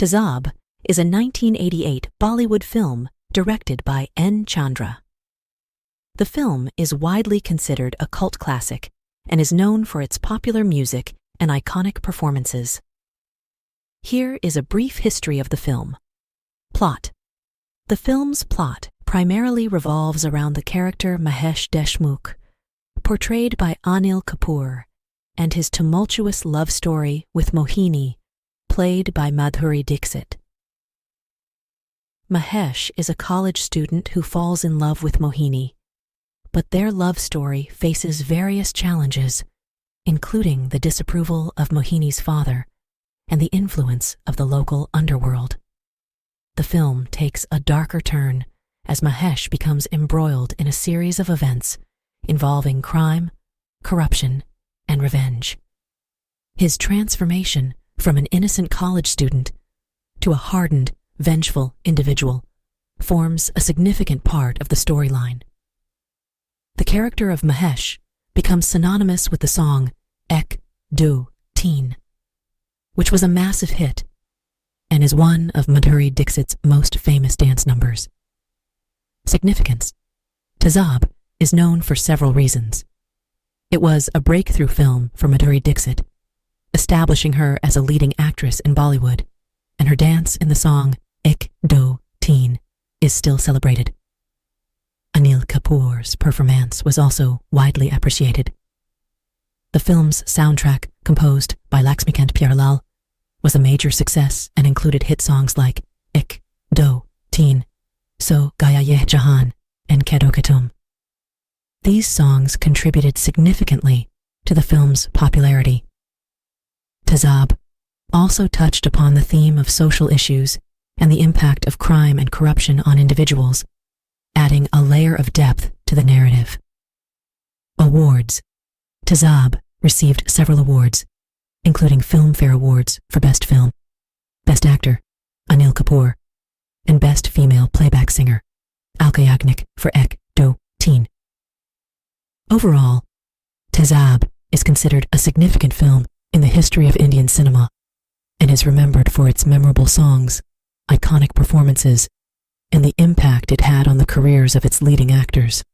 Tezaab is a 1988 Bollywood film directed by N. Chandra. The film is widely considered a cult classic and is known for its popular music and iconic performances. Here is a brief history of the film. Plot. The film's plot primarily revolves around the character Mahesh Deshmukh, portrayed by Anil Kapoor, and his tumultuous love story with Mohini, played by Madhuri Dixit. Mahesh is a college student who falls in love with Mohini, but their love story faces various challenges, including the disapproval of Mohini's father and the influence of the local underworld. The film takes a darker turn as Mahesh becomes embroiled in a series of events involving crime, corruption, and revenge. His transformation from an innocent college student to a hardened, vengeful individual forms a significant part of the storyline. The character of Mahesh becomes synonymous with the song Ek Do Teen, which was a massive hit and is one of Madhuri Dixit's most famous dance numbers. Significance. Tezaab is known for several reasons. It was a breakthrough film for Madhuri Dixit, establishing her as a leading actress in Bollywood, and her dance in the song Ek Do Teen is still celebrated. Anil Kapoor's performance was also widely appreciated. The film's soundtrack, composed by Laxmikant Pyarelal, was a major success and included hit songs like Ek Do Teen, So Gaya Yeh Jahan, and Kedokatum. These songs contributed significantly to the film's popularity. Tezaab also touched upon the theme of social issues and the impact of crime and corruption on individuals, adding a layer of depth to the narrative. Awards. Tezaab received several awards, including Filmfare Awards for Best Film, Best Actor, Anil Kapoor, and Best Female Playback Singer, Alka Yagnik for Ek Do Teen. Overall, Tezaab is considered a significant film in the history of Indian cinema and is remembered for its memorable songs, iconic performances, and the impact it had on the careers of its leading actors.